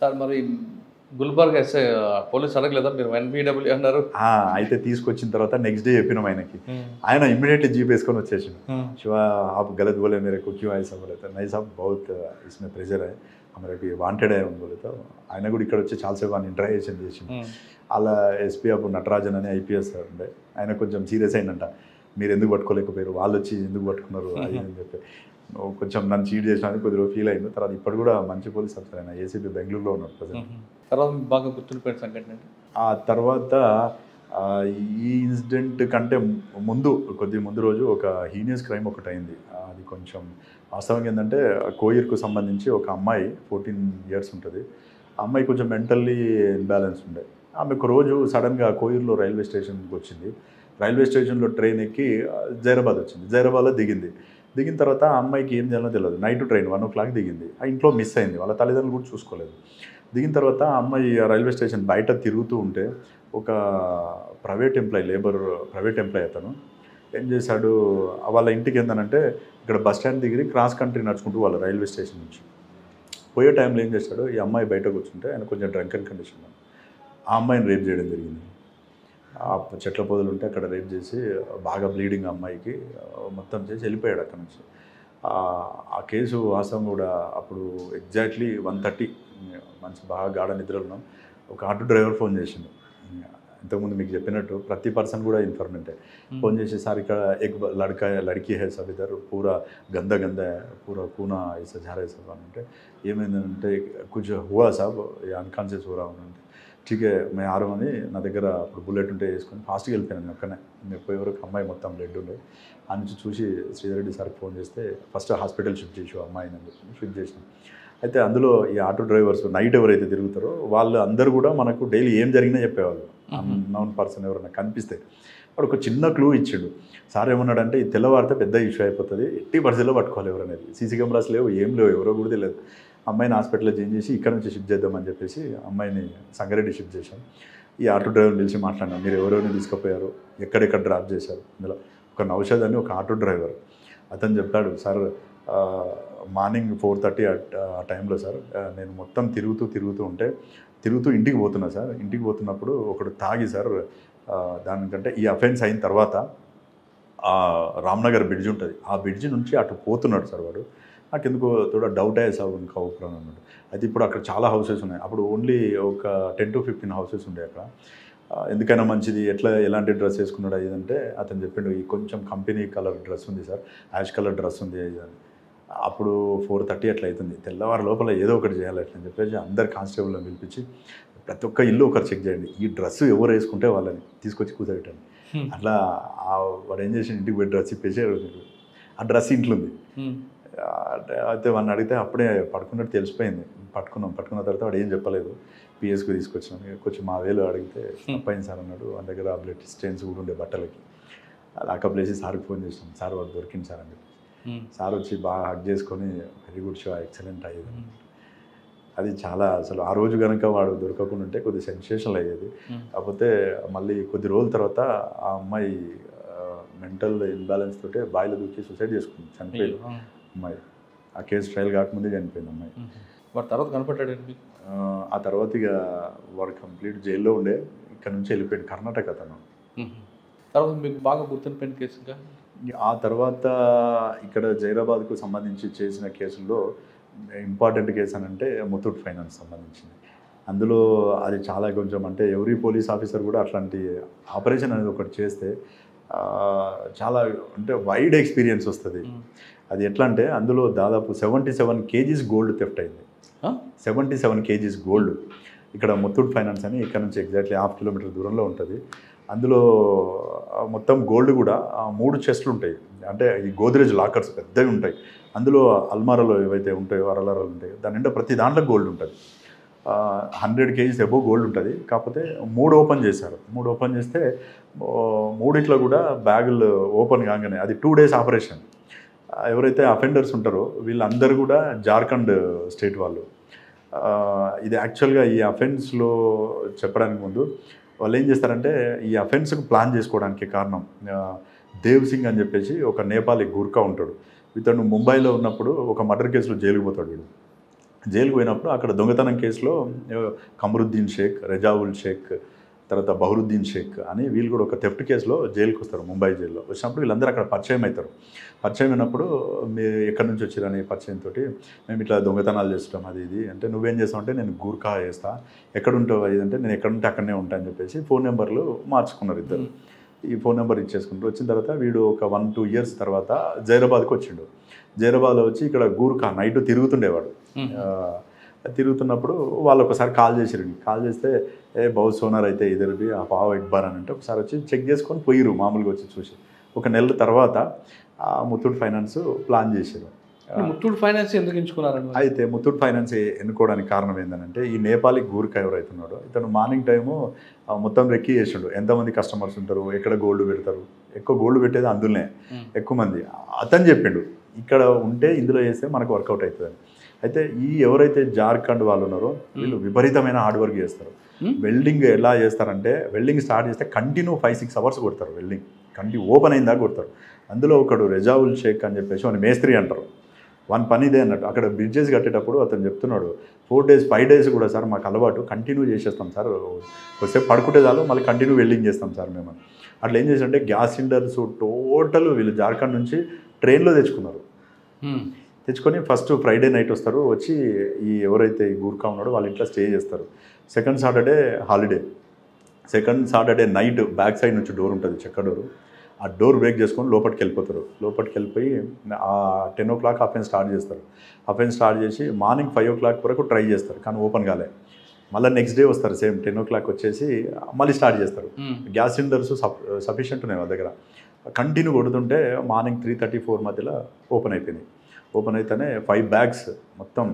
Sir మరి Gulbarg SI police అడగలేదా మీరు ఎన్బిడబ్ల్యూ అన్నారు? అయితే తీసుకొచ్చిన తర్వాత నెక్స్ట్ డే చెప్పినాం ఆయనకి. ఆయన ఇమ్మీడియట్లీ జీప్ వేసుకొని వచ్చేసిండు. శివ आप गलत बोले मेरे को क्यों ऐसा बोले तो नहीं साहब बहुत इसमें प्रेशर है हमारे को वांटेड है అని बोले तो ఆయన కూడా ఇక్కడ వచ్చి చాలాసేపు ఆయన ఇంటరాక్షన్ చేసిండు. అలా ఎస్పీ అప్పుడు నటరాజన్ అని ఐపీఎస్ ఉండే ఆయన కొంచెం సీరియస్ అయిందంట. మీరు ఎందుకు పట్టుకోలేకపోయారు, వాళ్ళు వచ్చి ఎందుకు పట్టుకున్నారు అది అని చెప్పి కొంచెం నన్ను చీట్ చేసినందుకు కొద్దిగా ఫీల్ అయింది. తర్వాత ఇప్పుడు కూడా మంచి పోలీస్ ఆఫీసర్ ఆయన ఏసీపీ బెంగళూరులో ఉన్నాడు ప్రజెంట్. తర్వాత బాగా గుర్తుండిపోయిన సంఘటన ఏంటి? ఆ తర్వాత ఈ ఇన్సిడెంట్ కంటే కొద్ది ముందు రోజు ఒక హీనియస్ క్రైమ్ ఒకటి అయింది. అది కొంచెం వాస్తవంగా ఏంటంటే కోయిర్కు సంబంధించి ఒక అమ్మాయి 14 years ఉంటుంది. ఆ అమ్మాయి కొంచెం మెంటల్లీ ఇన్బ్యాలెన్స్ ఉండే. ఆమె ఒక రోజు సడన్గా కోయిర్లో రైల్వే స్టేషన్కి వచ్చింది. రైల్వే స్టేషన్లో ట్రైన్ ఎక్కి జైరాబాద్ వచ్చింది. జైరాబాద్లో దిగిన తర్వాత ఆ అమ్మాయికి ఏం చేయాలో తెలియదు. నైట్ ట్రైన్ 1 o'clock దిగింది. ఆ ఇంట్లో మిస్ అయింది. వాళ్ళ తల్లిదండ్రులు కూడా చూసుకోలేదు. దిగిన తర్వాత ఆ అమ్మాయి రైల్వే స్టేషన్ బయట తిరుగుతూ ఉంటే ఒక ప్రైవేట్ ఎంప్లాయ్ అతను ఏం చేశాడు, వాళ్ళ ఇంటికి ఏంటనంటే ఇక్కడ బస్ స్టాండ్ దగ్గర క్రాస్ కంట్రీ నడుచుకుంటూ వాళ్ళ రైల్వే స్టేషన్ నుంచి పోయే టైంలో ఏం చేశాడు, ఈ అమ్మాయి బయటకు కూర్చుంటే ఆయన కొంచెం డ్రంకన్ కండిషన్ ఆ అమ్మాయిని రేప్ చేయడం జరిగింది. ఆ చెట్ల పొదలు ఉంటే అక్కడ రేప్ చేసి బాగా బ్లీడింగ్ అమ్మాయికి మొత్తం చేసి వెళ్ళిపోయాడు అక్కడ నుంచి. ఆ కేసు వాస్తవం కూడా అప్పుడు ఎగ్జాక్ట్లీ 1:30 మంచి బాగా గాఢ నిద్రలో ఉన్నాం. ఒక ఆటో డ్రైవర్ ఫోన్ చేసిండు. ఇంతకుముందు మీకు చెప్పినట్టు ప్రతి పర్సన్ కూడా ఇన్ఫర్మేంటే. ఫోన్ చేసి సార్ ఇక్కడ ఎక్ లड़की है सब इधर पूरा गंदा है पूरा खूना ऐसा जा रहा है सब అంటే ఏమైందంటే कुछ हुआ साहब अनकॉन्शियस हो रहा हूँ అంటే ठीक है मैं आ रहा हूँ అని నా దగ్గర అప్పుడు బుల్లెట్ ఉంటే వేసుకొని ఫాస్ట్గా వెళ్ళిపోయాను. అక్కడనే నేను పోయే వరకు అమ్మాయి మొత్తం బ్లడ్ ఉండే. ఆ నుంచి చూసి శ్రీధర్ రెడ్డి సార్కి ఫోన్ చేస్తే ఫస్ట్ హాస్పిటల్ షిఫ్ట్ చేసావు అమ్మాయిని అని చెప్పి షిఫ్ట్ చేసినాం. అయితే అందులో ఈ ఆటో డ్రైవర్స్ నైట్ ఎవరైతే తిరుగుతారో వాళ్ళు అందరూ కూడా మనకు డైలీ ఏం జరిగినా చెప్పేవాళ్ళు. అన్నోన్ పర్సన్ ఎవరైనా కనిపిస్తే వాడు ఒక చిన్న క్లూ ఇచ్చాడు. సార్ ఏమన్నాడంటే ఈ తెల్లవారితే పెద్ద ఇష్యూ అయిపోతుంది, ఎట్టి పరిస్థితిలో పట్టుకోవాలి ఎవరనేది. సీసీ కెమెరాస్ లేవు, ఏం లేవు, ఎవరో కూడా తెలియదు. అమ్మాయిని హాస్పిటల్లో చేంజ్ చేసి ఇక్కడ నుంచి షిఫ్ట్ చేద్దామని చెప్పేసి అమ్మాయిని సంగారెడ్డి షిఫ్ట్ చేశాం. ఈ ఆటో డ్రైవర్ని పిలిచి మాట్లాడినాం, మీరు ఎవరెవరిని తీసుకుపోయారు, ఎక్కడెక్కడ డ్రాప్ చేశారు. ఇందులో ఒక నౌషద్ అని ఒక ఆటో డ్రైవర్ అతను చెప్పాడు, సార్ మార్నింగ్ 4:30 ఆ టైంలో సార్ నేను మొత్తం తిరుగుతూ ఇంటికి పోతున్నా సార్. ఇంటికి పోతున్నప్పుడు ఒకడు తాగి సార్ దానికంటే ఈ అఫెన్స్ అయిన తర్వాత రామ్నగర్ బ్రిడ్జ్ ఉంటుంది, ఆ బ్రిడ్జ్ నుంచి అటు పోతున్నాడు సార్ వాడు. నాకు ఎందుకో తోడా డౌట్ అయ్యే సార్ ఇంకా ఊపిరాను అన్నాడు. అయితే ఇప్పుడు అక్కడ చాలా హౌసెస్ ఉన్నాయి. అప్పుడు ఓన్లీ ఒక 10 to 15 హౌసెస్ ఉండే అక్కడ. ఎందుకైనా మంచిది ఎలాంటి డ్రెస్ వేసుకున్నాడు అదంటే అతను చెప్పిండు, ఈ కొంచెం కంపెనీ కలర్ డ్రెస్ ఉంది సార్, యాష్ కలర్ డ్రెస్ ఉంది అని. అప్పుడు 4:30 అట్లా అవుతుంది. తెల్లవారు లోపల ఏదో ఒకటి చేయాలి అట్లా అని చెప్పేసి అందరు కానిస్టేబుల్ని పిలిపించి ప్రతి ఒక్క ఇల్లు ఒకరు చెక్ చేయండి, ఈ డ్రెస్ ఎవరు వేసుకుంటే వాళ్ళని తీసుకొచ్చి కూర్చోబెట్టండి. అట్లా వాడు ఏం చేసి ఇంటికి పోయి డ్రెస్ ఇప్పేసి ఆ డ్రెస్ ఇంట్లో ఉంది. అయితే వాడిని అడిగితే అప్పుడే పడుకున్నట్టు తెలిసిపోయింది. పట్టుకున్న తర్వాత వాడు ఏం చెప్పలేదు. పిఎస్కు తీసుకొచ్చినాం. కొంచెం మా వేలు అడిగితే తప్పైంది సార్ అన్నాడు. వాళ్ళ దగ్గర బ్లడ్ స్టెయిన్స్ కూడా ఉండే బట్టలకి. లాకప్ లేసి సార్కి ఫోన్ చేసినాం, సార్ వాడు దొరికింది సార్ అని చెప్పి. సార్ వచ్చి బాగా హక్ చేసుకొని వెరీ గుడ్ షో, ఎక్సలెంట్ అయ్యేది. అది చాలా అసలు ఆ రోజు కనుక వాడు దొరకకుండా ఉంటే కొద్ది సెన్సేషనల్ అయ్యేది. కాకపోతే మళ్ళీ కొద్ది రోజుల తర్వాత ఆ అమ్మాయి మెంటల్ ఇన్బ్యాలెన్స్ తోటే బాయిలో దూకి సూసైడ్ చేసుకుంది, చనిపోయింది అమ్మాయి. ఆ కేసు ట్రయల్ కాకముందే చనిపోయింది అమ్మాయి. వాడు తర్వాత కనపడ్డాడండి. ఆ తర్వాత ఇక వాడు కంప్లీట్ జైల్లో ఉండే, ఇక్కడ నుంచి వెళ్ళిపోయాడు కర్ణాటక అతను. తర్వాత మీకు బాగా గుర్తుండిపోయిన కేసుగా ఆ తర్వాత ఇక్కడ జైరాబాద్కు సంబంధించి చేసిన కేసుల్లో ఇంపార్టెంట్ కేసు అని అంటే ముతూట్ ఫైనాన్స్ సంబంధించింది. అందులో అది చాలా కొంచెం అంటే ఎవరీ పోలీస్ ఆఫీసర్ కూడా అట్లాంటి ఆపరేషన్ అనేది ఒకటి చేస్తే చాలా అంటే వైడ్ ఎక్స్పీరియన్స్ వస్తుంది. అది ఎట్లా అంటే అందులో దాదాపు 77 kgs గోల్డ్ థెఫ్ట్ అయింది. 77 kgs గోల్డ్. ఇక్కడ ముతూట్ ఫైనాన్స్ అని ఇక్కడ నుంచి ఎగ్జాక్ట్లీ 1/2 kilometer దూరంలో ఉంటుంది. అందులో మొత్తం గోల్డ్ కూడా 3 చెస్ట్లు ఉంటాయి. అంటే ఈ గోద్రేజ్ లాకర్స్ పెద్దవి ఉంటాయి. అందులో అల్మారాలు ఏవైతే ఉంటాయో అరలరాలు ఉంటాయో దాని నిండా ప్రతి దాంట్లో గోల్డ్ ఉంటుంది. 100 kgs అబోవ్ గోల్డ్ ఉంటుంది. కాకపోతే 3 ఓపెన్ చేశారు. 3 ఓపెన్ చేస్తే 3 కూడా బ్యాగులు ఓపెన్ కాగానే అది 2 days ఆపరేషన్. ఎవరైతే అఫెండర్స్ ఉంటారో వీళ్ళందరూ కూడా జార్ఖండ్ స్టేట్ వాళ్ళు. ఇది యాక్చువల్గా ఈ అఫెన్స్లో చెప్పడానికి ముందు వాళ్ళు ఏం చేస్తారంటే ఈ అఫెన్స్కి ప్లాన్ చేసుకోవడానికి కారణం దేవ్ సింగ్ అని చెప్పేసి ఒక నేపాలీ గూర్ఖా ఉంటాడు. ఇతను ముంబైలో ఉన్నప్పుడు ఒక మర్డర్ కేసులో జైలుకు పోతాడు. వీడు జైలుకు పోయినప్పుడు అక్కడ దొంగతనం కేసులో కమరుద్దీన్ షేక్, రెజావుల్ షేక్, తర్వాత బహరుద్దీన్ షేక్ అని వీళ్ళు కూడా ఒక థెఫ్ట్ కేసులో జైలుకి వస్తారు, ముంబై జైల్లో. వచ్చినప్పుడు వీళ్ళందరూ అక్కడ పరిచయం అవుతారు. పరిచయం అయినప్పుడు మీరు ఎక్కడి నుంచి వచ్చారని పరిచయంతో, మేము ఇట్లా దొంగతనాలు చేస్తాం అది ఇది అంటే, నువ్వేం చేస్తావు అంటే నేను గూర్ఖా చేస్తా, ఎక్కడ ఉంటావు అది అంటే నేను ఎక్కడుంటే అక్కడనే ఉంటా అని చెప్పేసి ఫోన్ నెంబర్లు మార్చుకున్నారు ఇద్దరు. ఈ ఫోన్ నెంబర్ ఇచ్చేసుకుంటారు. వచ్చిన తర్వాత వీడు ఒక 1-2 ఇయర్స్ తర్వాత జైరాబాద్కి వచ్చిండు. జైరాబాద్లో వచ్చి ఇక్కడ గూర్ఖా నైట్ తిరుగుతుండేవాడు. తిరుగుతున్నప్పుడు వాళ్ళు ఒకసారి కాల్ చేసిరు. కాల్ చేస్తే బహుత్ సోనార్ అయితే ఇద్దరిది ఆ పావు ఇక్బార్ అని అంటే ఒకసారి వచ్చి చెక్ చేసుకొని పోయిరు, మామూలుగా వచ్చి చూసి. ఒక నెల తర్వాత ముత్తూట్ ఫైనాన్స్ ప్లాన్ చేశారు. ముత్తూట్ ఫైనాన్స్ ఎందుకు ఎంచుకున్నారండి? అయితే ముత్తూట్ ఫైనాన్స్ ఎన్నుకోవడానికి కారణం ఏంటంటే, ఈ నేపాలీ గూర్ఖా ఎవరైతున్నాడో ఇతను మార్నింగ్ టైము మొత్తం రెక్కి చేసిండు. ఎంతమంది కస్టమర్స్ ఉంటారు, ఎక్కడ గోల్డ్ పెడతారు, ఎక్కువ గోల్డ్ పెట్టేది అందులోనే ఎక్కువ మంది. అతను చెప్పిండు ఇక్కడ ఉంటే ఇందులో చేస్తే మనకు వర్కౌట్ అవుతుందని. అయితే ఈ ఎవరైతే జార్ఖండ్ వాళ్ళు ఉన్నారో వీళ్ళు విపరీతమైన హార్డ్ వర్క్ చేస్తారు. వెల్డింగ్ ఎలా చేస్తారంటే, వెల్డింగ్ స్టార్ట్ చేస్తే కంటిన్యూ 5-6 అవర్స్ కొడతారు. వెల్డింగ్ కంటిన్యూ ఓపెన్ అయిందా కొడతారు. అందులో ఒకడు రెజావుల్ షేక్ అని చెప్పేసి వాడిని మేస్త్రి అంటారు. వన్ పని ఇదే అన్నట్టు. అక్కడ బ్రిడ్జెస్ కట్టేటప్పుడు అతను చెప్తున్నాడు, 4 days 5 days కూడా సార్ మాకు అలవాటు, కంటిన్యూ చేసేస్తాం సార్, కొద్దిసేపు పడుకుంటే చాలు మళ్ళీ కంటిన్యూ వెల్డింగ్ చేస్తాం సార్ మేము. అట్లా ఏం చేశారంటే గ్యాస్ సిలిండర్స్ టోటల్ వీళ్ళు జార్ఖండ్ నుంచి ట్రైన్లో తెచ్చుకున్నారు. తెచ్చుకొని ఫస్ట్ ఫ్రైడే నైట్ వస్తారు, వచ్చి ఈ ఎవరైతే ఈ గూర్ఖా ఉన్నాడో వాళ్ళ ఇంట్లో స్టే చేస్తారు. Second Saturday holiday. Second Saturday night back side నుంచి డోర్ ఉంటుంది, చెక్క డోరు. ఆ డోర్ బ్రేక్ చేసుకొని లోపలికి వెళ్ళిపోతారు. లోపలికి వెళ్ళిపోయి 10 o'clock అఫెన్స్ స్టార్ట్ చేస్తారు. అఫెన్స్ స్టార్ట్ చేసి మార్నింగ్ 5 o'clock వరకు ట్రై చేస్తారు, కానీ ఓపెన్ కాలే. మళ్ళీ నెక్స్ట్ డే వస్తారు, సేమ్ 10 o'clock వచ్చేసి మళ్ళీ స్టార్ట్ చేస్తారు. గ్యాస్ సిలిండర్స్ సఫిషియెంట్ ఉన్నాయి వాళ్ళ దగ్గర. కంటిన్యూ కొడుతుంటే మార్నింగ్ 3:30-4 మధ్యలో ఓపెన్ అయిపోయినాయి. ఓపెన్ అయితేనే 5 bags మొత్తం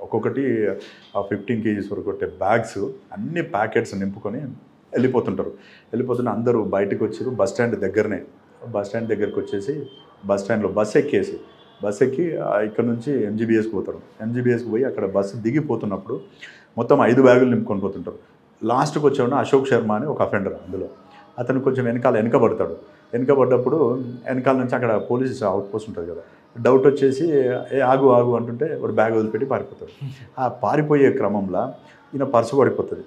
ఒక్కొక్కటి 15 kgs వరకు కొట్టే బ్యాగ్స్ అన్ని ప్యాకెట్స్ నింపుకొని వెళ్ళిపోతుంటారు. వెళ్ళిపోతున్న అందరూ బయటకు వచ్చారు. బస్ స్టాండ్ దగ్గరనే, బస్ స్టాండ్ దగ్గరికి వచ్చేసి బస్ స్టాండ్లో బస్ ఎక్కి ఇక్కడ నుంచి ఎంజీబీఎస్కి పోతారు. ఎంజీబీఎస్కి పోయి అక్కడ బస్సు దిగిపోతున్నప్పుడు మొత్తం 5 బ్యాగులు నింపుకొని పోతుంటారు. లాస్ట్కి వచ్చేవాడు అశోక్ శర్మ అని ఒక అఫెండర్. అందులో అతను కొంచెం వెనకబడతాడు. వెనకబడ్డప్పుడు వెనకాల నుంచి అక్కడ పోలీస్ అవుట్ పోస్ట్ ఉంటుంది కదా, డౌట్ వచ్చేసి ఆగు అంటుంటే వాడు బ్యాగ్ వదిలిపెట్టి పారిపోతాడు. ఆ పారిపోయే క్రమంలో ఈయన పర్సు పడిపోతుంది.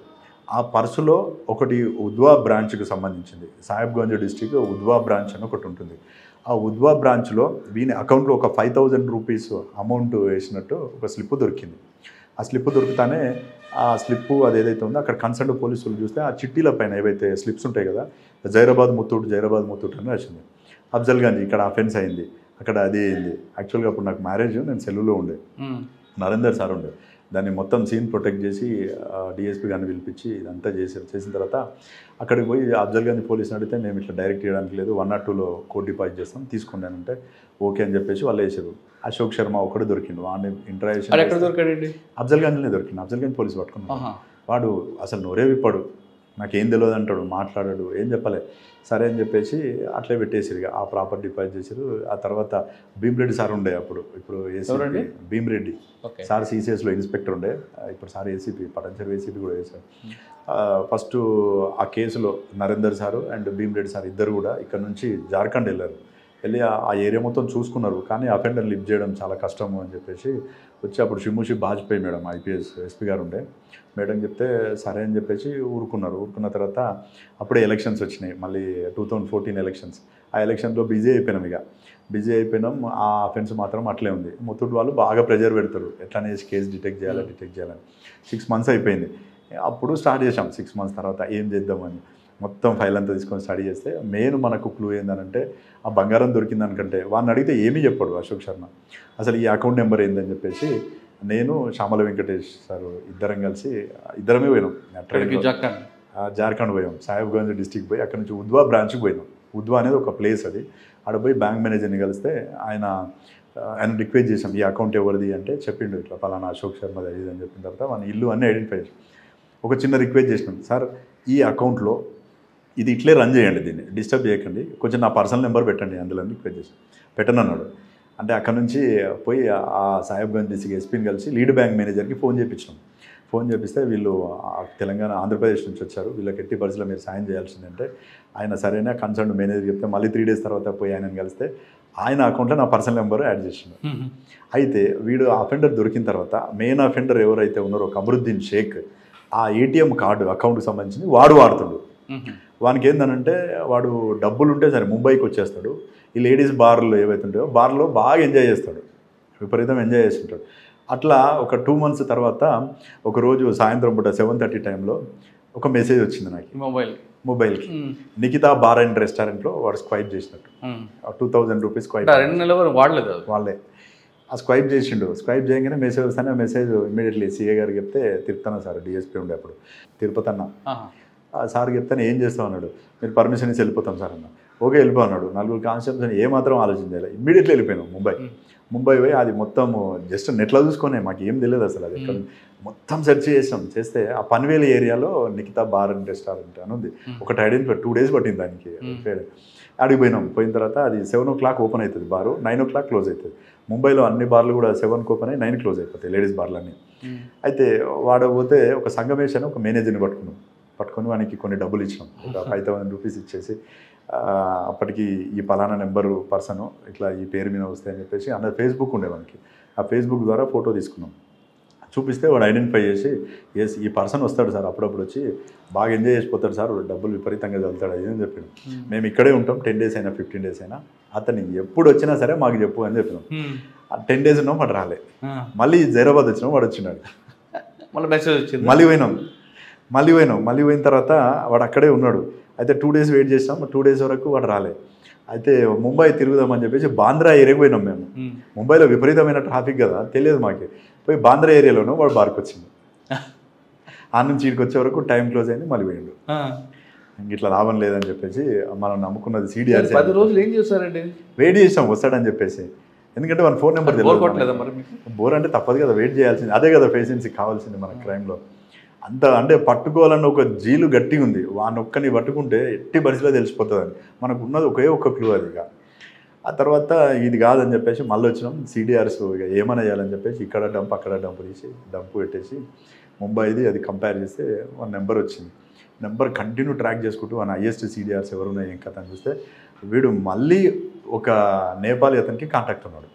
ఆ పర్సులో ఒకటి ఉద్వా బ్రాంచ్కి సంబంధించింది, సాహెబ్గంజ్ డిస్టిక్ ఉద్వా బ్రాంచ్ అని ఒకటి ఉంటుంది. ఆ ఉద్వా బ్రాంచ్లో వీని అకౌంట్లో ఒక 5,000 రూపీస్ అమౌంట్ వేసినట్టు ఒక స్లిప్ దొరికింది. ఆ స్లిప్ దొరుకుతానే ఆ స్లిప్పు అది ఏదైతే ఉందో అక్కడ కన్సర్న్ పోలీసులు చూస్తే ఆ చిట్టీల పైన ఏవైతే స్లిప్స్ ఉంటాయి కదా, జైరాబాద్ ముత్తూట్ అని వచ్చింది. అఫ్జల్గంజ్ ఇక్కడ అఫెన్స్ అయింది, అక్కడ అది అయింది. యాక్చువల్గా అప్పుడు నాకు మ్యారేజ్, నేను సెలవులో ఉండే, నరేందర్ సార్ ఉండే. దాన్ని మొత్తం సీన్ ప్రొటెక్ట్ చేసి డిఎస్పీ గారిని పిలిపించి ఇదంతా చేసిన తర్వాత అక్కడికి పోయి అఫ్జల్గంజ్ పోలీసుని అడిగితే మేము ఇట్లా డైరెక్ట్ చేయడానికి లేదు, 102లో కోడ్ డిపాజిట్ చేస్తాం తీసుకున్నానంటే ఓకే అని చెప్పేసి వాళ్ళు వేసారు. అశోక్ శర్మ ఒకటి దొరికిండు. వాడిని ఇంటరాక్షన్ అఫ్జల్గంజ్లోనే దొరికింది. అఫ్జల్గంజ్ పోలీసు పట్టుకున్నాడు. వాడు అసలు నోరే విప్పాడు, నాకేం తెలియదు అంటాడు, మాట్లాడాడు, ఏం చెప్పలే. సరే అని చెప్పేసి అట్లే పెట్టేసారు. ఇక ఆ ప్రాపర్ డిపాజిట్ చేశారు. ఆ తర్వాత భీమ్రెడ్డి సార్ ఉండే ఇప్పుడు ఏసీపీ భీమ్రెడ్డి సార్ సిసిఎస్లో ఇన్స్పెక్టర్ ఉండే, ఇప్పుడు సార్ ఏసీపీ పటంచెరు ఏసీపీ కూడా వేశారు. ఫస్ట్ ఆ కేసులో Narender sir and Bhim Reddy sir ఇద్దరు కూడా ఇక్కడ నుంచి జార్ఖండ్ వెళ్ళి ఆ ఏరియా మొత్తం చూసుకున్నారు. కానీ అఫెండర్ లిఫ్ట్ చేయడం చాలా కష్టము అని చెప్పేసి వచ్చి అప్పుడు షిమ్ముషి బాజ్పేయి మేడం ఐపీఎస్ ఎస్పీ గారు ఉండే, మేడం చెప్తే సరే అని చెప్పేసి ఊరుకున్న తర్వాత అప్పుడే ఎలక్షన్స్ వచ్చినాయి, మళ్ళీ 2014 ఎలక్షన్స్. ఆ ఎలక్షన్లో బిజీ అయిపోయినాం. ఆ అఫెన్స్ మాత్రం అట్లే ఉంది. ముత్తూట్ వాళ్ళు బాగా ప్రెజర్ పెడతారు, ఎట్లానే కేసు డిటెక్ట్ చేయాలని. 6 months అయిపోయింది. అప్పుడు స్టార్ట్ చేసాం. 6 months తర్వాత ఏం చేద్దామని మొత్తం ఫైల్ అంతా తీసుకొని స్టడీ చేస్తే మెయిన్ మనకు క్లూ ఏందనంటే, ఆ బంగారం దొరికిందనుకంటే వాడిని అడిగితే ఏమీ చెప్పాడు అశోక్ శర్మ. అసలు ఈ అకౌంట్ నెంబర్ ఏందని చెప్పేసి నేను శ్యామల వెంకటేష్ సార్ ఇద్దరమే పోయినాం. జార్ఖండ్ పోయాం, సాహెబ్గంజ్ డిస్టిక్ పోయి అక్కడ నుంచి ఉద్వా బ్రాంచ్కి పోయినాం. ఉద్వా అనేది ఒక ప్లేస్, అది ఆడ పోయి బ్యాంక్ మేనేజర్ని కలిస్తే ఆయన రిక్వెస్ట్ చేసాం, ఈ అకౌంట్ ఎవరిది అంటే చెప్పిండు, ఇట్లా పలానా అశోక్ శర్మది అది అని చెప్పిన తర్వాత మన ఇల్లు అన్నీ ఐడెంటిఫై చేసాం. ఒక చిన్న రిక్వెస్ట్ చేసినాం, సార్ ఈ అకౌంట్లో ఇది ఇట్లే రన్ చేయండి, దీన్ని డిస్టర్బ్ చేయకండి, కొంచెం నా పర్సనల్ నెంబర్ పెట్టండి అందులో రిక్వెస్ట్ చేసి పెట్టను అన్నాడు. అంటే అక్కడ నుంచి పోయి ఆ సాహెబ్గంజ్ డిస్ట్రిక్ట్ ఎస్పీని కలిసి లీడ్ బ్యాంక్ మేనేజర్కి ఫోన్ చేయించినాం. ఫోన్ చేపిస్తే వీళ్ళు తెలంగాణ ఆంధ్రప్రదేశ్ నుంచి వచ్చారు, వీళ్ళకి ఎట్టి పరిస్థితుల్లో మీరు సాయం చేయాల్సిందంటే ఆయన సరైన కన్సర్న్ మేనేజర్ చెప్తే మళ్ళీ 3 days తర్వాత పోయి ఆయనను కలిస్తే ఆయన అకౌంట్లో నా పర్సనల్ నెంబర్ యాడ్ చేసిండు. అయితే వీడు అఫెండర్ దొరికిన తర్వాత మెయిన్ అఫెండర్ ఎవరైతే ఉన్నారో కమరుద్దీన్ షేక్ ఆ ఏటీఎం కార్డు అకౌంట్కి సంబంధించి వాడు వాడుతుండు. వానికి ఏంటంటే వాడు డబ్బులు ఉంటే సరే ముంబైకి వచ్చేస్తాడు, ఈ లేడీస్ బార్లు ఏవైతే ఉంటాయో బార్లో బాగా ఎంజాయ్ చేస్తాడు, విపరీతం ఎంజాయ్ చేస్తుంటాడు. అట్లా ఒక 2 months తర్వాత ఒకరోజు సాయంత్రం పూట 7:30 టైంలో ఒక మెసేజ్ వచ్చింది నాకు మొబైల్కి. నిఖితా బార్ అండ్ రెస్టారెంట్లో వాడు స్క్వైప్ చేసినట్టు 2000 రూపీస్ స్క్వైప్. 2 నెలలు వాడలేదు వాళ్ళే ఆ స్క్వైప్ చేసిండు. స్క్వైప్ చేయగానే మెసేజ్ వస్తానే ఆ మెసేజ్ ఇమ్మీడియట్లీ సీఏ గారికి చెప్తే తిరుపతన్న సార్ డిఎస్పీ ఉండే అప్పుడు తిరుపతన్న సార్ చెప్తాను ఏం చేస్తాం అన్నాడు. మీరు పర్మిషన్ ఇచ్చి వెళ్ళిపోతాం సార్ అన్న. ఓకే వెళ్ళిపో అన్నాడు. 4 కానిస్టేబుల్స్ ఏమాత్రం ఆలోచించాలి. ఇమ్మీడియట్లీ వెళ్ళిపోయాను ముంబై పోయి అది మొత్తం జస్ట్ నెట్లో చూసుకొని మాకు ఏం తెలియదు అసలు అది ఎక్కడ మొత్తం సెర్చ్ చేసాం. చేస్తే ఆ పన్వేలి ఏరియాలో నిఖితా బార్ అండ్ రెస్టారెంట్ అని ఉంది. ఒకటి ఐడెంటిఫై 2 days పట్టింది దానికి. అడిగి పోయిన తర్వాత అది 7 o'clock ఓపెన్ అవుతుంది బారు, 9 o'clock క్లోజ్ అవుతుంది. ముంబైలో అన్ని బార్లు కూడా 7కి ఓపెన్ అయ్యి 9 క్లోజ్ అయిపోతాయి లేడీస్ బార్లు అన్నీ. అయితే వాడు పోతే ఒక సంగమేష్ అని ఒక మేనేజర్ని పట్టుకొని వానికి కొన్ని డబ్బులు ఇచ్చినాం. ఒక 5,000 రూపీస్ ఇచ్చేసి అప్పటికి ఈ పలానా నెంబరు పర్సన్ ఇట్లా ఈ పేరు మీద వస్తాయని చెప్పేసి అన్న ఫేస్బుక్ ఉండే మనకి. ఆ ఫేస్బుక్ ద్వారా ఫోటో తీసుకున్నాం. చూపిస్తే వాడు ఐడెంటిఫై చేసి ఎస్ ఈ పర్సన్ వస్తాడు సార్, అప్పుడప్పుడు వచ్చి బాగా ఎంజాయ్ చేసిపోతాడు సార్, డబ్బులు విపరీతంగా చదువుతాడు అది అని చెప్పాను. మేము ఇక్కడే ఉంటాం 10 days అయినా 15 days అయినా, అతను ఎప్పుడు వచ్చినా సరే మాకు చెప్పు అని చెప్పినాం. 10 days ఉన్నాం వాడు రాలే. మళ్ళీ హైదరాబాద్ వచ్చినాం వాడు వచ్చినాడు. మళ్ళీ మెసేజ్ వచ్చింది. మళ్ళీ పోయిన తర్వాత వాడు అక్కడే ఉన్నాడు. అయితే 2 days వెయిట్ చేసినాం. 2 days వరకు వాడు రాలే. అయితే ముంబై తిరుగుదామని చెప్పేసి బాంద్రా ఏరియాకి పోయినాం మేము. ముంబైలో విపరీతమైన ట్రాఫిక్ కదా, తెలియదు మాకు. పోయి బాంద్రా ఏరియాలోనూ వాడు బార్కి వచ్చింది. ఆ నుంచి ఇక్కడికి వచ్చే వరకు టైం క్లోజ్ అయింది. మళ్ళీ పోయిండు. ఇట్లా లాభం లేదని చెప్పేసి మనం నమ్ముకున్నది CDR. 10 రోజులు ఏం చేస్తారండి? వెయిట్ చేసాం వస్తాడని చెప్పేసి. ఎందుకంటే మన ఫోన్ నెంబర్ తెలియదు. బోర్ అంటే తప్పదు కదా, వెయిట్ చేయాల్సింది. అదే కదా పేషెన్సీ కావాల్సింది మన క్రైమ్లో. అంత అంటే పట్టుకోవాలన్న ఒక జీలు గట్టిగా ఉంది. వానొక్కని పట్టుకుంటే ఎట్టి పరిస్థితిలో తెలిసిపోతుందని మనకు ఉన్నది ఒక్క క్లూ అది. ఇక ఆ తర్వాత ఇది కాదని చెప్పేసి మళ్ళీ వచ్చినాం. CDRs ఇక ఏమైనా చేయాలని చెప్పేసి ఇక్కడ డంప్ అక్కడ డంప్ తీసి డంప్ పెట్టేసి ముంబైది అది కంపేర్ చేస్తే 1 నెంబర్ వచ్చింది. నెంబర్ కంటిన్యూ ట్రాక్ చేసుకుంటూ మన హైయెస్ట్ CDRs ఎవరున్నాయి ఏం కథ అని చూస్తే వీడు మళ్ళీ ఒక నేపాలీ అతనికి కాంటాక్ట్ ఉన్నాడు.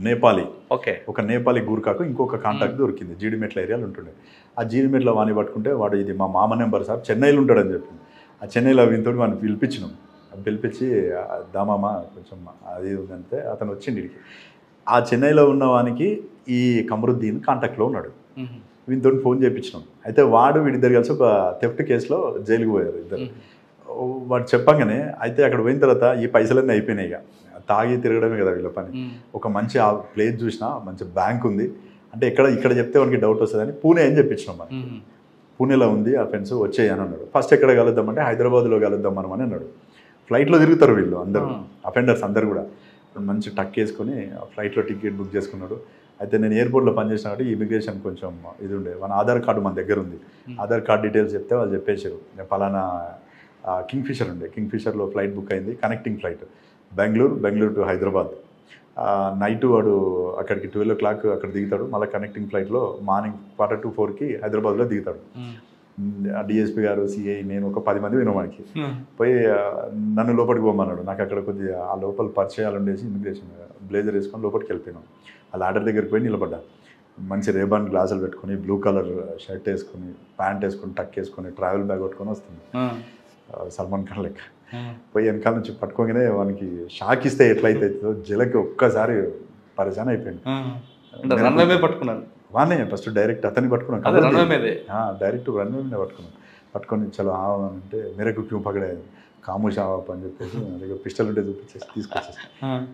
నేపాలీ ఓకే. ఒక నేపాలీ గూర్ఖాకు ఇంకొక కాంటాక్ట్ దొరికింది. జీడిమెట్ల ఏరియాలో ఉంటుండే. ఆ జీడిమెట్ల వాణి పట్టుకుంటే వాడు ఇది మా మామ నెంబర్ సార్, చెన్నైలో ఉంటాడని చెప్పింది. ఆ చెన్నైలో వీనితో వాడిని పిలిపించి దామామ కొంచెం అది ఉందంటే అతను వచ్చిండి ఇడికి. ఆ చెన్నైలో ఉన్న వానికి ఈ కమరుద్దీన్ కాంటాక్ట్లో ఉన్నాడు. వీనితో ఫోన్ చేయించినాం. అయితే వాడు వీడిద్దరు కలిసి ఒక థెఫ్ట్ కేసులో జైలుకు పోయారు ఇద్దరు. వాడు చెప్పంగానే అయితే అక్కడ పోయిన తర్వాత ఈ పైసలన్నీ అయిపోయినాయి. ఇక తాగి తిరగడమే కదా వీళ్ళ పని. ఒక మంచి ఆ ప్లేస్ చూసినా మంచి బ్యాంక్ ఉంది అంటే ఇక్కడ చెప్తే వానికి డౌట్ వస్తుందని పూణే అని చెప్పించినాం. మనం పూణేలో ఉంది ఆ ఫ్రెండ్స్ వచ్చేయని అన్నాడు. ఫస్ట్ ఎక్కడ కలుద్దామంటే హైదరాబాద్లో కలుద్దాం మనం అని అన్నాడు. ఫ్లైట్లో తిరుగుతారు వీళ్ళు అందరూ, అఫెండర్స్ అందరు కూడా. మంచి టక్ వేసుకొని ఫ్లైట్లో టికెట్ బుక్ చేసుకున్నాడు. అయితే నేను ఎయిర్పోర్ట్లో పనిచేసిన కాబట్టి ఇమిగ్రేషన్ కొంచెం ఇది ఉండే. మన ఆధార్ కార్డు మన దగ్గర ఉంది. ఆధార్ కార్డు డీటెయిల్స్ చెప్తే వాళ్ళు చెప్పేశారు నేను పలానా కింగ్ఫిషర్ ఉండే, కింగ్ఫిషర్లో ఫ్లైట్ బుక్ అయింది, connecting flight Bengaluru to Hyderabad. Night వాడు అక్కడికి 12 o'clock అక్కడ దిగుతాడు. మళ్ళీ కనెక్టింగ్ ఫ్లైట్లో మార్నింగ్ 4:45కి హైదరాబాద్లో దిగుతాడు. డిఎస్పీ గారు, సిఐ, నేను ఒక 10 మంది విన్నాం. మనకి పోయి నన్ను లోపలికి పోమన్నాడు. నాకు అక్కడ కొద్దిగా ఆ లోపల పరిచయాలు ఉండేసి ఇమిగ్రేషన్ బ్లేజర్ వేసుకొని లోపలికి వెళ్ళిపోయినాం. ఆ లాడర్ దగ్గరికి పోయి నిలబడ్డా. మంచి రేబాన్ గ్లాసులు పెట్టుకొని, బ్లూ కలర్ షర్ట్ వేసుకొని, ప్యాంట్ వేసుకొని, టక్ వేసుకొని, ట్రావెల్ బ్యాగ్ పట్టుకొని వస్తుంది సల్మాన్ ఖాన్ లెక్క. పోయి వెనకాల నుంచి పట్టుకోగానే వానికి షాక్ ఇస్తే ఎట్లయితే జలకి ఒక్కసారి పరిశాన్ అయిపోయింది. పట్టుకున్నాను వానే ఫస్ట్ డైరెక్ట్ అతన్ని పట్టుకున్నాం. డైరెక్ట్ రన్వే మీద పట్టుకొని చలో అంటే మేరకు క్యూ పగడే కామోష్ ఆవాప్ అని చెప్పేసి దగ్గర పిస్టల్ ఉంటే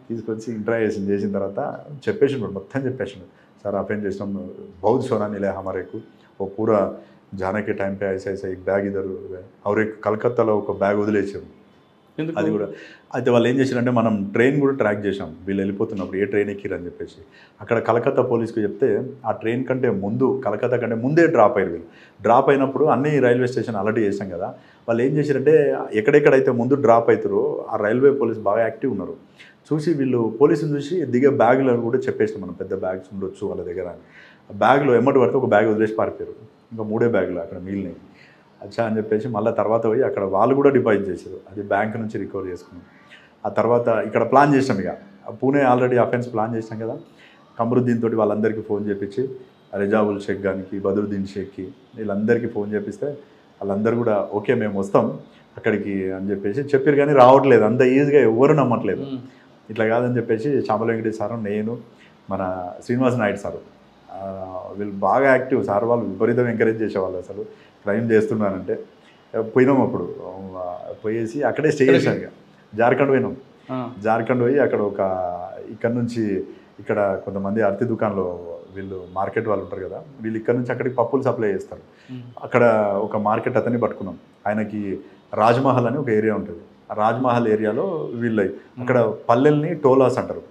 తీసుకొచ్చి ఇంట్రాగేషన్ చేసిన తర్వాత చెప్పేసిండు, మొత్తం చెప్పేసిండు. సార్ అఫెండ్ చేసినాం, बहुत सोना मिला हमारे को, वो पूरा जाने के टाइम पे ऐसा एक बैग इधर और एक కలకత్తాలో ఒక బ్యాగ్ వదిలేసారు. అది కూడా అయితే వాళ్ళు ఏం చేశారంటే మనం ట్రైన్ కూడా ట్రాక్ చేసాం. వీళ్ళు వెళ్ళిపోతున్నప్పుడు ఏ ట్రైన్ ఎక్కిరని చెప్పేసి అక్కడ కలకత్తా పోలీస్కి చెప్తే ఆ ట్రైన్ కంటే ముందు, కలకత్తా కంటే ముందే డ్రాప్ అయ్యారు. వీళ్ళు డ్రాప్ అయినప్పుడు అన్ని రైల్వే స్టేషన్ అలర్ట్ చేసాం కదా, వాళ్ళు ఏం చేశారంటే ఎక్కడెక్కడైతే ముందు డ్రాప్ అవుతారో ఆ రైల్వే పోలీస్ బాగా యాక్టివ్ ఉన్నారు. చూసి వీళ్ళు పోలీసులు చూసి దిగే బ్యాగులు కూడా చెప్పేస్తాం, మనం పెద్ద బ్యాగ్స్ ఉండొచ్చు వాళ్ళ దగ్గర. బ్యాగ్లో ఎమ్మటి పడితే ఒక బ్యాగ్ వదిలేసి పారిపోయారు. ఇంకా 3 బ్యాగులు అక్కడ మిగిలినాయి. అచ్చా అని చెప్పేసి మళ్ళీ తర్వాత పోయి అక్కడ వాళ్ళు కూడా డిపాజిట్ చేశారు. అది బ్యాంక్ నుంచి రికవర్ చేసుకున్నాం. ఆ తర్వాత ఇక్కడ ప్లాన్ చేసినాం, ఇక పూణే ఆల్రెడీ అఫెన్స్ ప్లాన్ చేసినాం కదా, కమరుద్దీన్ తోటి వాళ్ళందరికీ ఫోన్ చేపించి, రెజావుల్ షేక్ గారికి, బదరుద్దీన్ షేక్కి, వీళ్ళందరికీ ఫోన్ చేపిస్తే వాళ్ళందరూ కూడా ఓకే మేము వస్తాం అక్కడికి అని చెప్పేసి చెప్పారు. కానీ రావట్లేదు, అంత ఈజీగా ఎవరు నమ్మట్లేదు. ఇట్లా కాదని చెప్పేసి చామల వెంకటేష్ సారు, నేను, మన శ్రీనివాస్ నాయుడు సారు, వీళ్ళు బాగా యాక్టివ్ సార్. వాళ్ళు విపరీతం ఎంకరేజ్ చేసేవాళ్ళు అసలు క్రైమ్ చేస్తున్నానంటే. పోయినాం అప్పుడు, పోయేసి అక్కడే స్టే చేశాం. ఇక జార్ఖండ్ పోయినాం. జార్ఖండ్ పోయి అక్కడ ఇక్కడ నుంచి ఇక్కడ కొంతమంది అరటి దుకాణంలో వీళ్ళు మార్కెట్ వాళ్ళు ఉంటారు కదా, వీళ్ళు ఇక్కడ నుంచి అక్కడికి పప్పులు సప్లై చేస్తారు. అక్కడ ఒక మార్కెట్ అతన్ని పట్టుకున్నాం. ఆయనకి రాజ్మహల్ అని ఒక ఏరియా ఉంటుంది. ఆ రాజ్మహల్ ఏరియాలో వీళ్ళు అక్కడ పల్లెల్ని టోలాస్ అంటారు.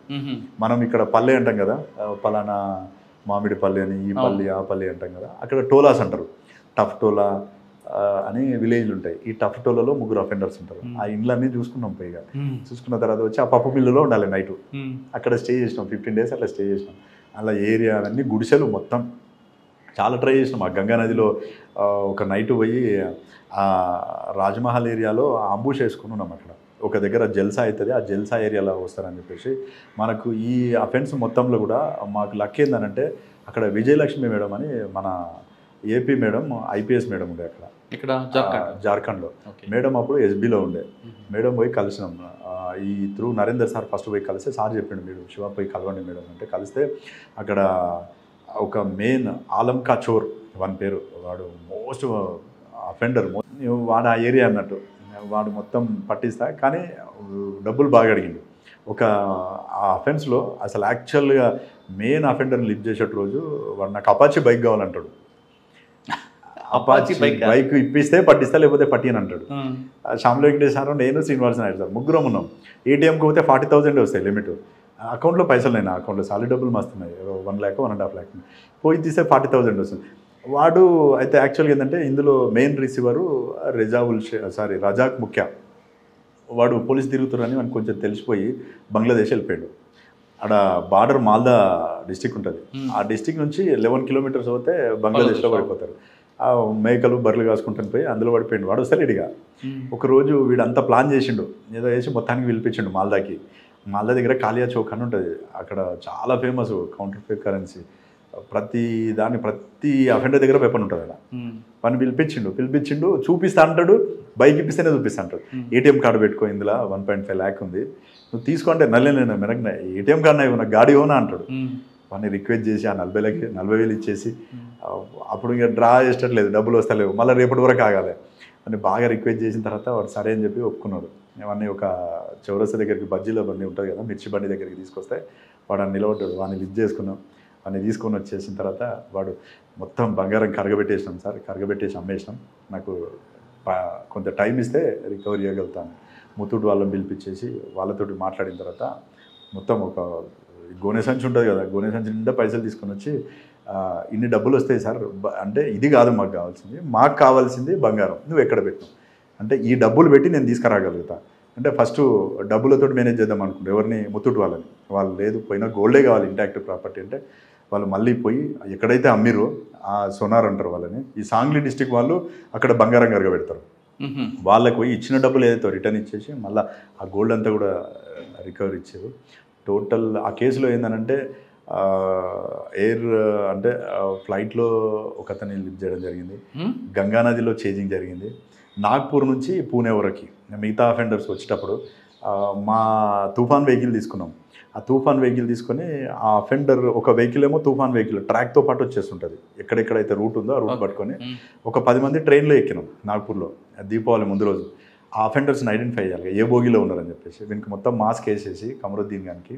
మనం ఇక్కడ పల్లె అంటాం కదా, పలానా మామిడి పల్లె అని, ఈ పల్లి ఆ పల్లి అంటాం కదా, అక్కడ టోలాస్ అంటారు. టఫ్ టోలా అని విలేజ్లు ఉంటాయి. ఈ టఫ్ టోలలో 3 అఫెండర్స్ ఉంటారు. ఆ ఇండ్లన్నీ చూసుకున్నాం. పైగా చూసుకున్న తర్వాత వచ్చి ఆ పప్పు మిల్లులో ఉండాలి నైటు. అక్కడ స్టే చేసినాం, 15 days అట్లా స్టే చేసినాం. అలా ఏరియా అన్నీ గుడిసెలు మొత్తం చాలా ట్రై చేసినాం. ఆ గంగా నదిలో ఒక నైట్ పోయి ఆ రాజ్మహల్ ఏరియాలో అంబుష్ వేసుకుని ఉన్నాం. అక్కడ ఒక దగ్గర జల్సా అవుతుంది, ఆ జల్సా ఏరియాలో వస్తారని చెప్పేసి. మనకు ఈ అఫెన్స్ మొత్తంలో కూడా మాకు లక్ ఏందనంటే, అక్కడ విజయలక్ష్మి మేడం అని మన ఏపీ మేడం, ఐపీఎస్ మేడం ఉండే అక్కడ, ఇక్కడ జార్ఖండ్లో. మేడం అప్పుడు ఎస్బీలో ఉండే. మేడం పోయి కలిసినాం. ఈ త్రూ నరేందర్ సార్ ఫస్ట్ పోయి కలిస్తే సార్ చెప్పిండు, మీరు శివ పోయి కలవండి మేడం అంటే. కలిస్తే అక్కడ ఒక మెయిన్ ఆలం కాచోర్ వాని పేరు, వాడు మోస్ట్ అఫెండర్, వాడు ఆ ఏరియా అన్నట్టు. వాడు మొత్తం పట్టిస్తా, కానీ డబ్బులు బాగా అడిగిండు. ఆ అఫెన్స్లో అసలు యాక్చువల్గా మెయిన్ అఫెండర్ని లిఫ్ట్ చేసేట రోజు వాడు నాకు అపాచీ బైక్ కావాలంటాడు. అపాచీ బైక్ ఇప్పిస్తే పట్టిస్తా, లేకపోతే పట్టిని అంటాడు. చామల వెంకటేష్ సార్, నేను, శ్రీనివాస్ నాయుడు సార్ ముగ్గురం ఉన్నాం. ఏటీఎంకి పోతే 40,000 వస్తాయి లిమిట్. అకౌంట్లో పైసలు లేని, అకౌంట్లో సాలరీ డబ్బులు మస్తున్నాయి, 1 lakh 1.5 lakh. పోయి తీస్తే 40,000 వస్తుంది. వాడు అయితే యాక్చువల్గా ఏంటంటే ఇందులో మెయిన్ రిసీవరు రజాక్ ముఖ్య. వాడు పోలీస్ తిరుగుతారని మనకు కొంచెం తెలిసిపోయి బంగ్లాదేశ్ వెళ్ళిపోయాడు. అక్కడ బార్డర్ మాల్దా డిస్టిక్ ఉంటుంది. ఆ డిస్టిక్ నుంచి 11 kilometers పోతే బంగ్లాదేశ్లో పడిపోతారు. ఆ మేకలు బర్రెలు కాసుకుంటాను పోయి అందులో పడిపోయిండు. వాడు వస్తాడు ఇడిగా. ఒకరోజు వీడంతా ప్లాన్ చేసిండు, ఏదో వేసి మొత్తానికి పిలిపించిండు మాల్దాకి. మాల్దా దగ్గర కాలియా చౌక్ అని ఉంటుంది. అక్కడ చాలా ఫేమస్ కౌంటర్ ఫేక్ కరెన్సీ. ప్రతి అఫెండర్ దగ్గర వెపన్ ఉంటుంది అక్కడ. పని పిలిపించిండు చూపిస్తా అంటాడు. బైక్ ఇప్పిస్తేనే చూపిస్తా అంటాడు. ఏటీఎం కార్డు పెట్టుకో, ఇందులో 1.5 lakh ఉంది, నువ్వు తీసుకుంటే నల్లేను మెనక్ ఏటీఎం కార్డు నాకు గాడి ఓనా అంటాడు. వాడిని రిక్వెస్ట్ చేసి ఆ 40,000 ఇచ్చేసి, అప్పుడు ఇంకా డ్రా చేసేటట్లేదు, డబ్బులు వస్తలేవు, మళ్ళీ రేపటి వరకు ఆగాలి అని బాగా రిక్వెస్ట్ చేసిన తర్వాత వాడు సరే అని చెప్పి ఒప్పుకున్నాడు. అవన్నీ ఒక చౌరస్తా దగ్గరికి బజ్జీల బండి ఉంటుంది కదా, మిర్చి బండి దగ్గరికి తీసుకొస్తే వాడు నిలబడ్డాడు. వాడిని లిఫ్ట్ చేసుకున్నాం. వాడిని తీసుకొని వచ్చేసిన తర్వాత వాడు మొత్తం బంగారం కరగబెట్టేసినాం సార్, కరగబెట్టేసి అమ్మేసినాం. నాకు కొంత టైం ఇస్తే రికవరీ చేయగలుగుతాను. ముత్తూట్ వాళ్ళని పిలిపించేసి వాళ్ళతోటి మాట్లాడిన తర్వాత మొత్తం ఒక గోనె సంచి ఉంటుంది కదా, గోనె సంచి నిండా పైసలు తీసుకొని వచ్చి, ఇన్ని డబ్బులు వస్తాయి సార్ అంటే, ఇది కాదు మాకు కావాల్సింది బంగారం, నువ్వు ఎక్కడ పెట్టు అంటే, ఈ డబ్బులు పెట్టి నేను తీసుకురాగలుగుతా అంటే. ఫస్ట్ డబ్బులతో మేనేజ్ చేద్దాం అనుకుంటే ఎవరిని, ముత్తూట్ వాళ్ళని. వాళ్ళు లేదు, పోయినా గోల్డే కావాలి, ఇంటాక్ట్ ప్రాపర్టీ అంటే. వాళ్ళు మళ్ళీ పోయి ఎక్కడైతే అమ్మిరో ఆ సోనార్ అంటారు వాళ్ళని, ఈ సాంగ్లీ డిస్టిక్ వాళ్ళు అక్కడ బంగారం కరగబెడతారు. వాళ్ళకి పోయి ఇచ్చిన డబ్బులు ఏదైతే రిటర్న్ ఇచ్చేసి మళ్ళీ ఆ గోల్డ్ అంతా కూడా రికవరీ ఇచ్చారు. టోటల్ ఆ కేసులో ఏంటంటే ఫ్లైట్లో ఒక అతన్ని లిఫ్ట్ చేయడం జరిగింది. గంగానదిలో చేజింగ్ జరిగింది. నాగ్పూర్ నుంచి పూణే వరకు మిగతా అఫెండర్స్ వచ్చేటప్పుడు మా తుఫాన్ వెహికల్ తీసుకున్నాం. ఆ తుఫాన్ వెహికల్ తీసుకొని ఆ అఫెండర్ ఒక వెహికల్ ఏమో తుఫాన్ వెహికల్ ట్రాక్తో పాటు వచ్చేస్తుంటుంది. ఎక్కడెక్కడైతే రూట్ ఉందో ఆ రూట్ పట్టుకొని ఒక 10 మంది ట్రైన్లో ఎక్కినాం నాగ్పూర్లో దీపావళి ముందు రోజు. ఆ అఫెండర్స్ని ఐడెంటిఫై చేయాలి, ఏ బోగిలో ఉన్నారని చెప్పేసి. దీనికి మొత్తం మాస్క్ వేసేసి కమరుద్దీన్ గారికి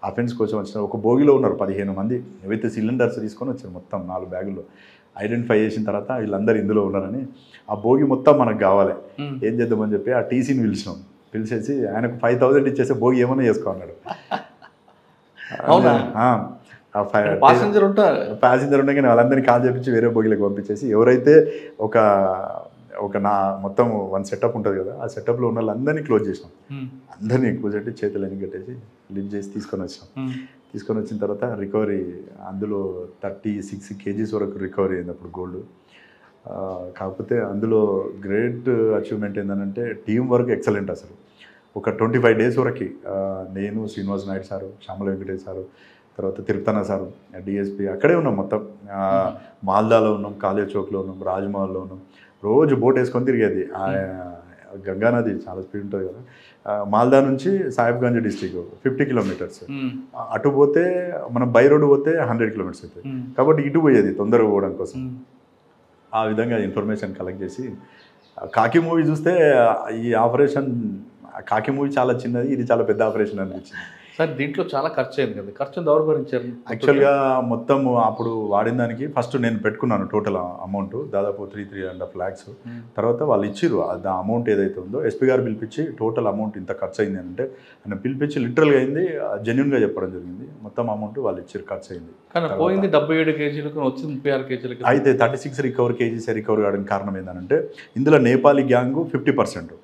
అఫెన్స్ కోసం వచ్చిన ఒక బోగిలో ఉన్నారు 15 మంది విత్ సిలిండర్స్ తీసుకొని వచ్చారు. మొత్తం 4 బ్యాగుల్లో ఐడెంటిఫై చేసిన తర్వాత వీళ్ళందరూ ఇందులో ఉన్నారని, ఆ బోగి మొత్తం మనకు కావాలి, ఏం చేద్దామని చెప్పి ఆ టీసీని పిలిచేసి ఆయనకు 5,000 ఇచ్చేసి బోగి ఏమైనా చేసుకో అన్నాడు. ప్యాసింజర్ ఉండగానే వాళ్ళందరినీ కాల్ చేపించి వేరే బోగిలకు పంపించేసి, ఎవరైతే ఒక మొత్తం 1 సెటప్ ఉంటుంది కదా, ఆ సెటప్లో ఉన్న వాళ్ళందరినీ క్లోజ్ చేసినాం. అందరినీ కూర్చోబెట్టి చేతులన్నీ కట్టేసి లిఫ్ట్ చేసి తీసుకొని వచ్చిన తర్వాత రికవరీ అందులో 36 kgs వరకు రికవరీ అయింది అప్పుడు గోల్డ్. కాకపోతే అందులో గ్రేట్ అచీవ్మెంట్ ఏంటంటే టీం వర్క్ ఎక్సలెంట్. అసలు ఒక 25 డేస్ వరకు నేను, శ్రీనివాస్ నాయుడు సారు, శ్యామల వెంకటేష్ సారు, తర్వాత తిరుపతన్న సారు, డిఎస్పీ అక్కడే ఉన్నాం మొత్తం. మాల్దాలో ఉన్నాం, కాలేజ్ చౌక్లో ఉన్నాం, రాజ్మహల్లో ఉన్నాం. రోజు బోట్ వేసుకొని తిరిగేది. గంగానది చాలా స్పీడ్ ఉంటుంది కదా. మాల్దా నుంచి సాహిబ్గంజ్ డిస్టిక్ 50 కిలోమీటర్స్. అటు పోతే మనం బై రోడ్ పోతే 100 కిలోమీటర్స్ అవుతుంది. కాబట్టి ఇటు పోయేది తొందరగా పోవడం కోసం. ఆ విధంగా ఇన్ఫర్మేషన్ కలెక్ట్ చేసి కాకి మూవీ చూస్తే ఈ ఆపరేషన్, కాకి మూవీ చాలా చిన్నది, ఇది చాలా పెద్ద ఆపరేషన్ అనిపించింది. సార్ దీంట్లో చాలా ఖర్చు అయింది కదా, ఖర్చు ఎవరు భరించారు? యాక్చువల్గా మొత్తం అప్పుడు వాడిన దానికి ఫస్ట్ నేను పెట్టుకున్నాను టోటల్ అమౌంట్ దాదాపు 3.5 lakhs. తర్వాత వాళ్ళు ఇచ్చిర్రు ఆ అమౌంట్ ఏదైతే ఉందో, ఎస్పీ గారు పిలిపించి టోటల్ అమౌంట్ ఇంత ఖర్చు అయింది అంటే ఆయన పిలిపించి లిటరల్గా అయింది, జెన్యున్గా చెప్పడం జరిగింది. మొత్తం అమౌంట్ వాళ్ళు ఇచ్చారు, ఖర్చు అయింది. కానీ పోయింది 77 కేజీలకు, వచ్చింది 36 కేజీలకు. అయితే 36 కేజీస్ రికవర్ కావడానికి కారణం ఏంటంటే ఇందులో నేపాలీ గ్యాంగ్ 50%.